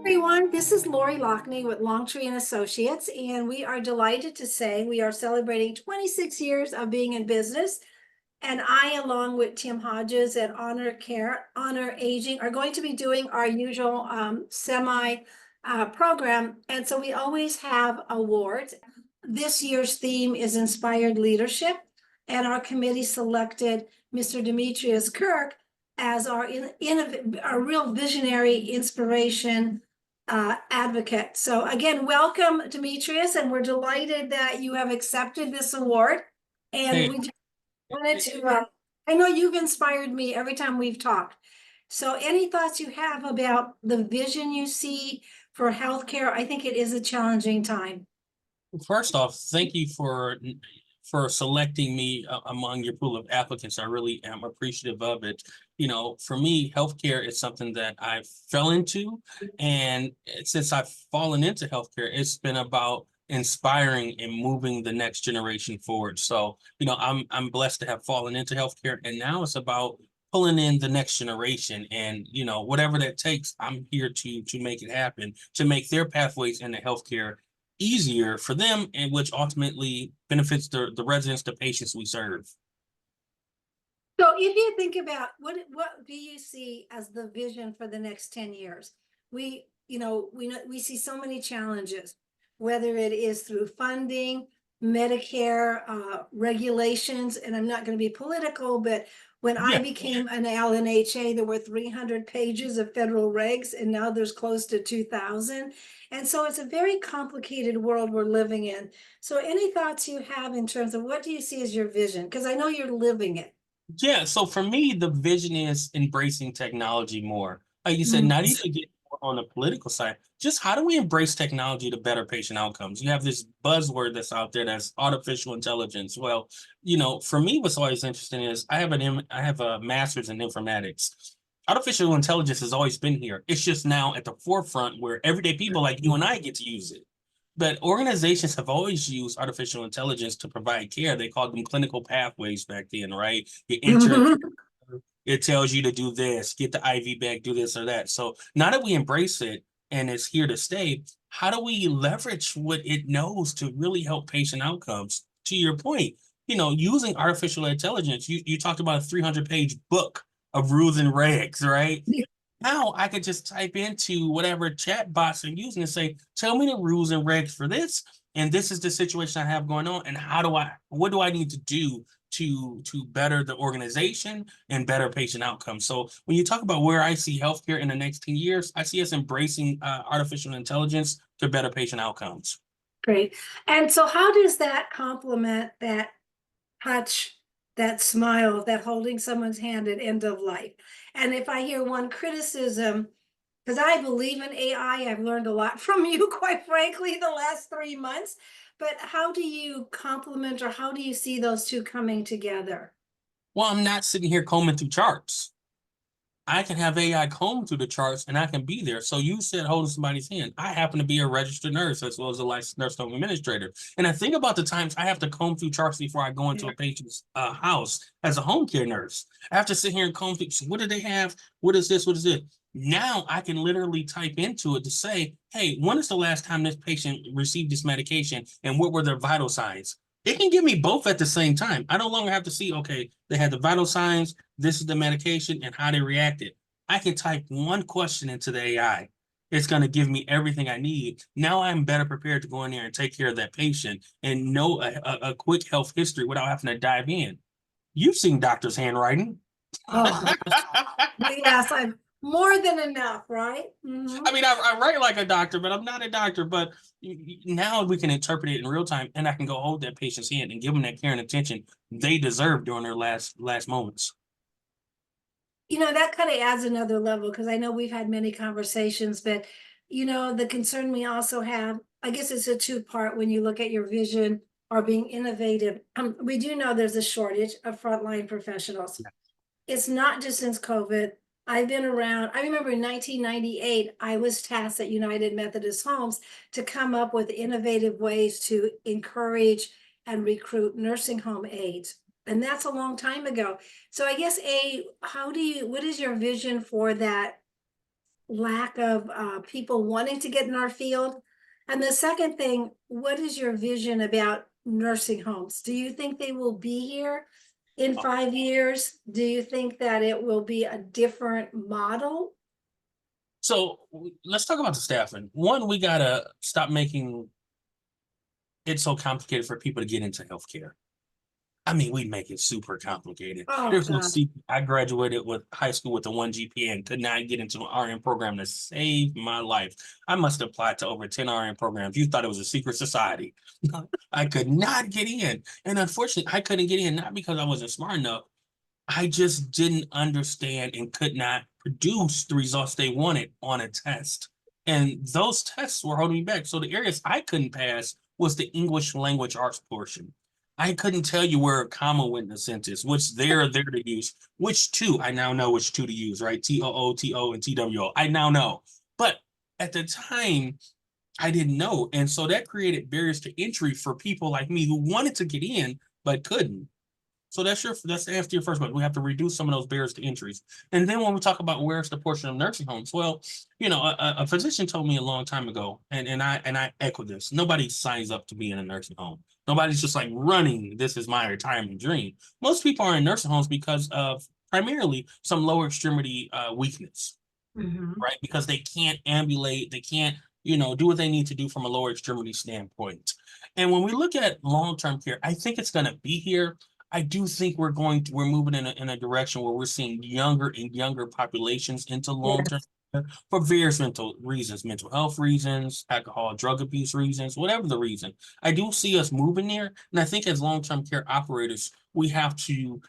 Everyone, this is Laurie Loughney with Longtree Associates, and we are delighted to say we are celebrating 26 years of being in business. And I, along with Tim Hodges at Honor Care, Honor Aging, are going to be doing our usual semi program. And so we always have awards. This year's theme is Inspired Leadership, and our committee selected Mr. Demetrius Kirk as our real visionary inspiration advocate. So again, welcome, Demetrius, and we're delighted that you have accepted this award. And Hey, we just wanted to, I know you've inspired me every time we've talked. So any thoughts you have about the vision you see for healthcare? I think it is a challenging time. first off, thank you for selecting me among your pool of applicants. I really am appreciative of it. You know, for me, healthcare is something that I fell into, and since I've fallen into healthcare, it's been about inspiring and moving the next generation forward. So, you know, I'm blessed to have fallen into healthcare, and now it's about pulling in the next generation, and you know, whatever that takes, I'm here to make it happen, to make their pathways into healthcare easier for them, and which ultimately benefits the residents, the patients we serve. So if you think about what do you see as the vision for the next 10 years? We see so many challenges, whether it is through funding, Medicare, regulations, and I'm not going to be political, but when I Yeah. became an LNHA, there were 300 pages of federal regs, and now there's close to 2,000. And so it's a very complicated world we're living in. So any thoughts you have in terms of what do you see as your vision? Because I know you're living it. Yeah, so for me, the vision is embracing technology more. Like you said, Mm. not even get more on the political side, just how do we embrace technology to better patient outcomes? You have this buzzword that's out there, that's artificial intelligence. Well, you know, for me, what's always interesting is I have a master's in informatics. Artificial intelligence has always been here. It's just now at the forefront where everyday people like you and I get to use it. But organizations have always used artificial intelligence to provide care. They called them clinical pathways back then, right? You enter, it tells you to do this, get the IV back, do this or that. So now that we embrace it and it's here to stay, how do we leverage what it knows to really help patient outcomes? To your point, you know, using artificial intelligence, you talked about a 300-page book of rules and regs, right? Now I could just type into whatever chat box I'm using and say, tell me the rules and regs for this. And this is the situation I have going on. And what do I need to do to better the organization and better patient outcomes? So when you talk about where I see healthcare in the next 10 years, I see us embracing artificial intelligence to better patient outcomes. Great. And so how does that complement that touch, that smile, that holding someone's hand at end of life? And if I hear one criticism, because I believe in AI, I've learned a lot from you, quite frankly, the last 3 months. But how do you complement, or how do you see those two coming together? Well, I'm not sitting here combing through charts. I can have AI comb through the charts and I can be there. So you said holding somebody's hand. I happen to be a registered nurse as well as a licensed nurse home administrator. And I think about the times I have to comb through charts before I go into a patient's house as a home care nurse. I have to sit here and comb through. So what do they have? What is this? What is it? Now I can literally type into it to say, hey, when is the last time this patient received this medication and what were their vital signs? It can give me both at the same time. I no longer have to see, okay, they had the vital signs, this is the medication, and how they reacted. I can type one question into the AI. It's going to give me everything I need. Now I'm better prepared to go in there and take care of that patient and know a quick health history without having to dive in. You've seen doctors' handwriting. Oh, yes, I'm more than enough, right? I mean, I write like a doctor, but I'm not a doctor. But now we can interpret it in real time, and I can go hold that patient's hand and give them that care and attention they deserve during their last moments. That kind of adds another level, because I know we've had many conversations, but the concern we also have, I guess it's a two-part when you look at your vision or being innovative. We do know there's a shortage of frontline professionals. It's not just since COVID. I've been around. I remember in 1998, I was tasked at United Methodist Homes to come up with innovative ways to encourage and recruit nursing home aides. And that's a long time ago. So I guess what is your vision for that lack of people wanting to get in our field? And the second thing, what is your vision about nursing homes? Do you think they will be here in 5 years? Do you think that it will be a different model? So let's talk about the staffing. One, we gotta stop making it so complicated for people to get into healthcare. I mean, we make it super complicated. Oh, There's no God. secret. I graduated with high school with a 1 GPA and could not get into an RN program to save my life. I must have applied to over 10 RN programs. You thought it was a secret society. I could not get in. And unfortunately, I couldn't get in, not because I wasn't smart enough. I just didn't understand and could not produce the results they wanted on a test. And those tests were holding me back. So the areas I couldn't pass was the English language arts portion. I couldn't tell you where a comma went in a sentence, which they're there to use, which two, I now know which two to use, right? TOO, TO, and TWO. I now know. But at the time, I didn't know. And so that created barriers to entry for people like me who wanted to get in, but couldn't. So that's to answer your first question. We have to reduce some of those barriers to entries. And then when we talk about where's the portion of nursing homes, well, a physician told me a long time ago, and I echo this. Nobody signs up to be in a nursing home. Nobody's just like running, this is my retirement dream. Most people are in nursing homes because of primarily some lower extremity weakness, Mhm. right? Because they can't ambulate, they can't, do what they need to do from a lower extremity standpoint. And when we look at long-term care, I think it's going to be here. I do think we're moving in a direction where we're seeing younger and younger populations into long-term Yes. care for various mental reasons, mental health reasons, alcohol, drug abuse reasons, whatever the reason. I do see us moving there. And I think as long-term care operators, we have to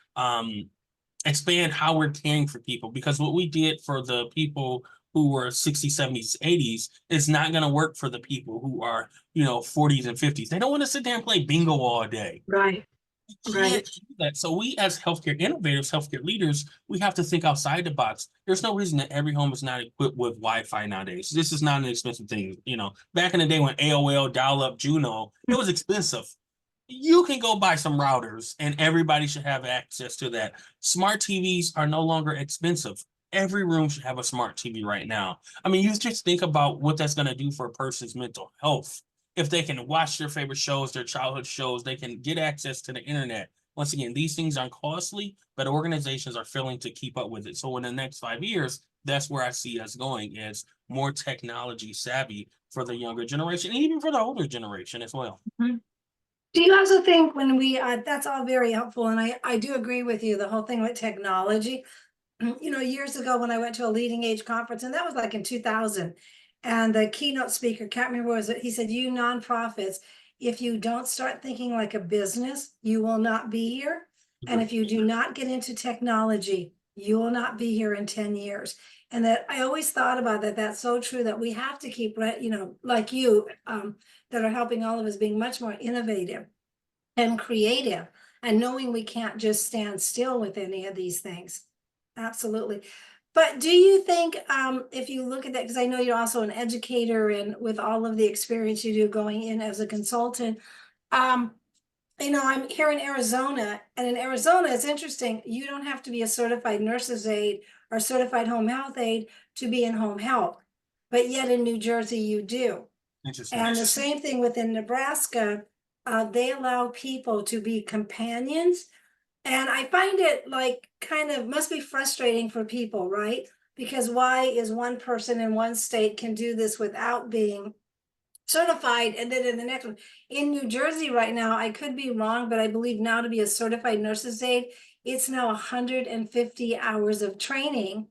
expand how we're caring for people, because what we did for the people who were 60s, 70s, 80s is not going to work for the people who are, 40s and 50s. They don't want to sit there and play bingo all day. Right, You can't right. do that. So we as healthcare innovators, healthcare leaders, we have to think outside the box. There's no reason that every home is not equipped with Wi-Fi nowadays. This is not an expensive thing. Back in the day when AOL, dial-up, Juno, it was expensive. You can go buy some routers and everybody should have access to that. Smart TVs are no longer expensive. Every room should have a smart TV right now. I mean, you just think about what that's going to do for a person's mental health. If they can watch their favorite shows, their childhood shows, they can get access to the internet. Once again, these things aren't costly, but organizations are failing to keep up with it. So in the next 5 years, that's where I see us going, is more technology savvy for the younger generation, and even for the older generation as well. Mhm. Do you also think when that's all very helpful, and I do agree with you, the whole thing with technology. Years ago when I went to a leading age conference, and that was like in 2000, and the keynote speaker, can't remember what it was, he said, you nonprofits, if you don't start thinking like a business, you will not be here. And if you do not get into technology, you will not be here in 10 years. And that I always thought about that. That's so true, that we have to keep, like you, that are helping all of us being much more innovative and creative, and knowing we can't just stand still with any of these things. Absolutely. But do you think, if you look at that, because I know you're also an educator, and with all of the experience you do going in as a consultant, um, I'm here in Arizona, and in Arizona, it's interesting. You don't have to be a certified nurse's aide or certified home health aide to be in home health, but yet in New Jersey, you do. Interesting. And the same thing within Nebraska, they allow people to be companions. And I find it like kind of must be frustrating for people, right? Because why is one person in one state can do this without being certified, and then in the next one in New Jersey right now, I could be wrong, but I believe now to be a certified nurse's aide, it's now 150 hours of training.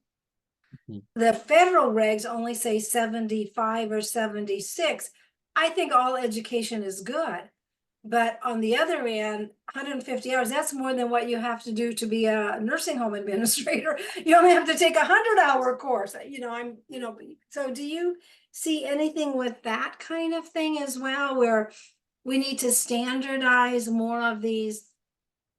Mhm. The federal regs only say 75 or 76. I think all education is good. But on the other end, 150 hours, that's more than what you have to do to be a nursing home administrator. You only have to take a 100-hour course. So do you see anything with that kind of thing as well, where we need to standardize more of these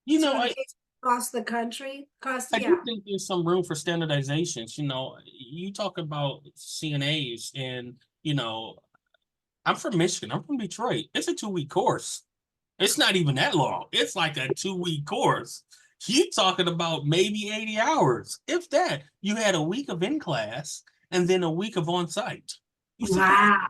You know, I, certifications across the country? I do Yeah. think there's some room for standardizations. You talk about CNAs, and I'm from Michigan. I'm from Detroit. It's a 2-week course. It's not even that long. It's like a 2-week course. You talking about maybe 80 hours, if that. You had a week of in class, and then a week of on-site. You see, Wow.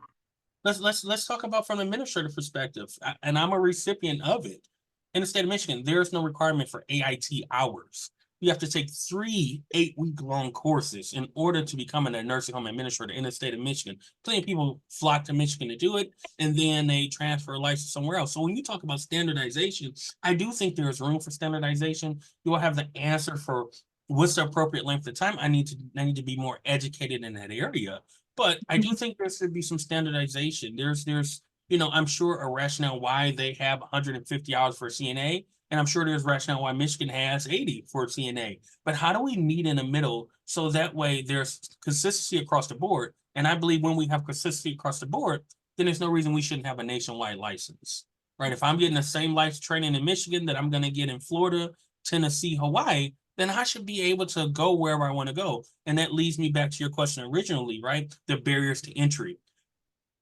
let's talk about from an administrative perspective, and I'm a recipient of it. In the state of Michigan, there's no requirement for AIT hours. You have to take 3 8-week-long courses in order to become a nursing home administrator in the state of Michigan. Plenty of people flock to Michigan to do it, and then they transfer a license somewhere else. So when you talk about standardization, I do think there's room for standardization. You will have the answer for what's the appropriate length of time. I need to be more educated in that area. But I do think there should be some standardization. There's I'm sure a rationale why they have 150 hours for CNA, and I'm sure there's rationale why Michigan has 80 for CNA. But how do we meet in the middle so that way there's consistency across the board? And I believe when we have consistency across the board, then there's no reason we shouldn't have a nationwide license, right? If I'm getting the same life training in Michigan that I'm going to get in Florida, Tennessee, Hawaii, then I should be able to go wherever I want to go. And that leads me back to your question originally, right? The barriers to entry.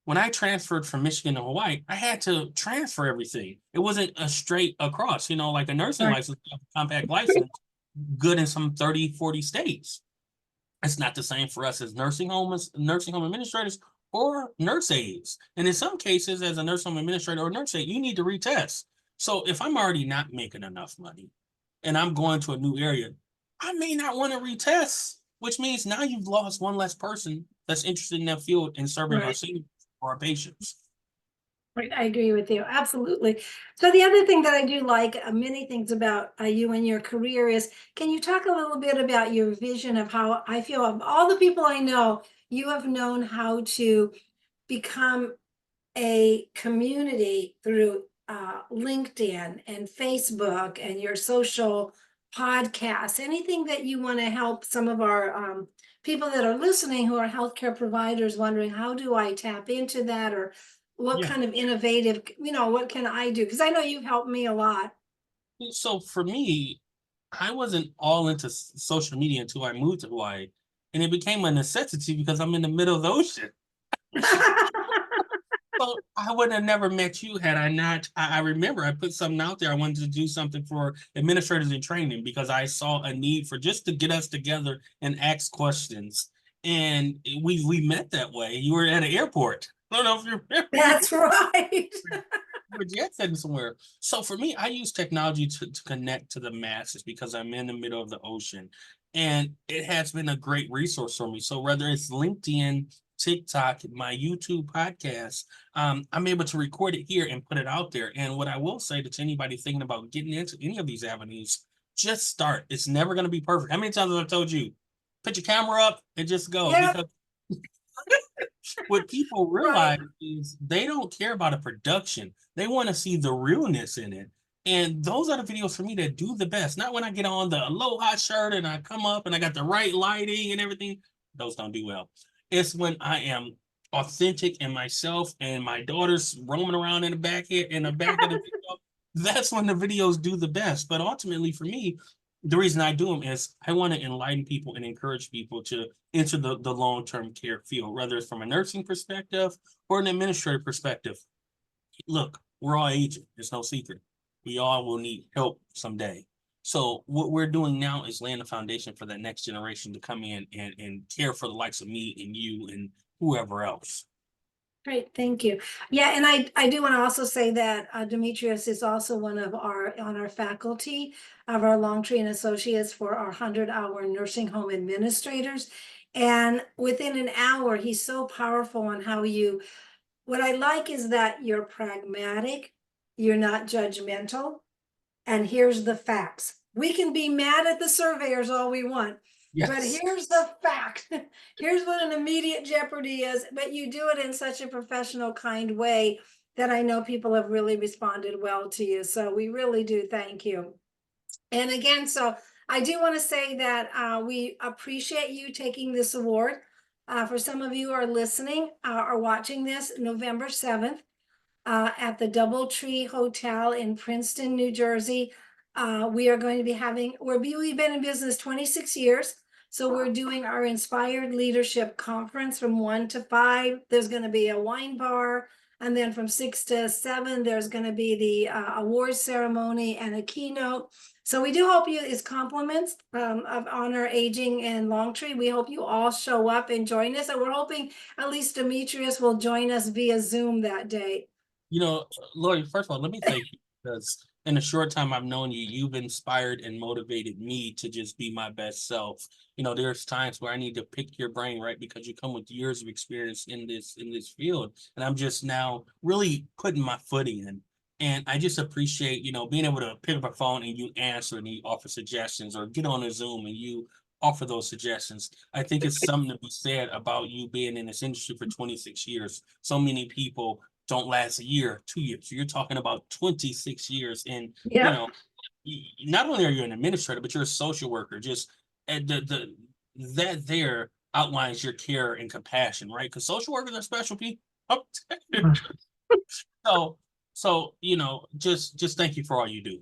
When I transferred from Michigan to Hawaii, I had to transfer everything. It wasn't a straight across, like a nursing Right. license, a compact license, good in some 30, 40 states. It's not the same for us as nursing home administrators or nurse aides. And in some cases, as a nursing home administrator or nurse aide, you need to retest. So if I'm already not making enough money and I'm going to a new area, I may not want to retest, which means now you've lost one less person that's interested in that field and serving our Right. seniors or our patients. Right, I agree with you, absolutely. So the other thing that I do like, many things about you and your career is, can you talk a little bit about your vision of how I feel of all the people I know, you have known how to become a community through LinkedIn and Facebook and your social podcasts, anything that you want to help some of our people that are listening who are healthcare providers wondering, how do I tap into that, or what Yeah. kind of innovative, what can I do? Because I know you've helped me a lot. So for me, I wasn't all into social media until I moved to Hawaii, and it became a necessity because I'm in the middle of the ocean. So I would have never met you had I not. I remember I put something out there. I wanted to do something for administrators in training because I saw a need for just to get us together and ask questions. And we met that way. You were at an airport. I don't know if you remember. That's right. You were jet setting somewhere. So for me, I use technology to connect to the masses because I'm in the middle of the ocean. And it has been a great resource for me. So whether it's LinkedIn, TikTok, my YouTube podcast, I'm able to record it here and put it out there. And what I will say to anybody thinking about getting into any of these avenues, just start. It's never going to be perfect. How many times have I told you, put your camera up and just go? Yeah, Because what people right. realize is they don't care about a production. They want to see the realness in it. And those are the videos for me that do the best. Not when I get on the aloha shirt and I come up and I got the right lighting and everything. Those don't do well. It's when I am authentic and myself and my daughter's roaming around in the back of the video. That's when the videos do the best. But ultimately for me, the reason I do them is I want to enlighten people and encourage people to enter the long-term care field, whether it's from a nursing perspective or an administrative perspective. Look, we're all aging. There's no secret. We all will need help someday. So what we're doing now is laying the foundation for that next generation to come in and care for the likes of me and you and whoever else. Great, thank you. Yeah, and I do want to also say that Demetrius is also one of on our faculty of our Longtree and Associates for our 100-hour nursing home administrators. And within an hour, he's so powerful on how what I like is that you're pragmatic, you're not judgmental, and here's the facts. We can be mad at the surveyors all we want, but Yes. here's the fact. Here's what an immediate jeopardy is, but you do it in such a professional, kind way that I know people have really responded well to you. So we really do thank you. And again, so I do want to say that we appreciate you taking this award. For some of you who are listening or watching this, November 7th, at the Doubletree Hotel in Princeton, New Jersey. We are going to be we've been in business 26 years. So we're doing our Inspired Leadership Conference from 1 to 5. There's going to be a wine bar. And then from 6 to 7, there's going to be the awards ceremony and a keynote. So we do hope you, is compliments of Honor Aging and Longtree. We hope you all show up and join us. And we're hoping at least Demetrius will join us via Zoom that day. You know, Laurie, first of all, let me thank you because in the short time I've known you, you've inspired and motivated me to just be my best self. You know, there's times where I need to pick your brain, right? Because you come with years of experience in this field. And I'm just now really putting my foot in. And I just appreciate, you know, being able to pick up a phone and you answer and you offer suggestions, or get on a Zoom and you offer those suggestions. I think it's something to be said about you being in this industry for 26 years. So many people don't last a year, 2 years. You're talking about 26 years. And, you know, not only are you an administrator, but you're a social worker. Just and that there outlines your care and compassion, right? Because social workers are special people. So, you know, just thank you for all you do.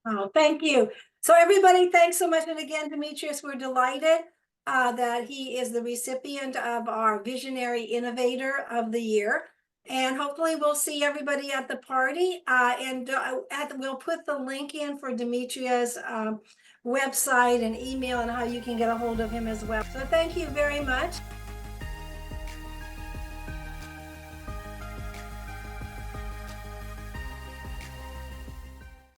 Oh, thank you. So everybody, thanks so much. And again, Demetrius, we're delighted that he is the recipient of our Visionary Innovator of the Year. And hopefully we'll see everybody at the party. We'll put the link in for Demetrius' website and email and how you can get a hold of him as well. So thank you very much.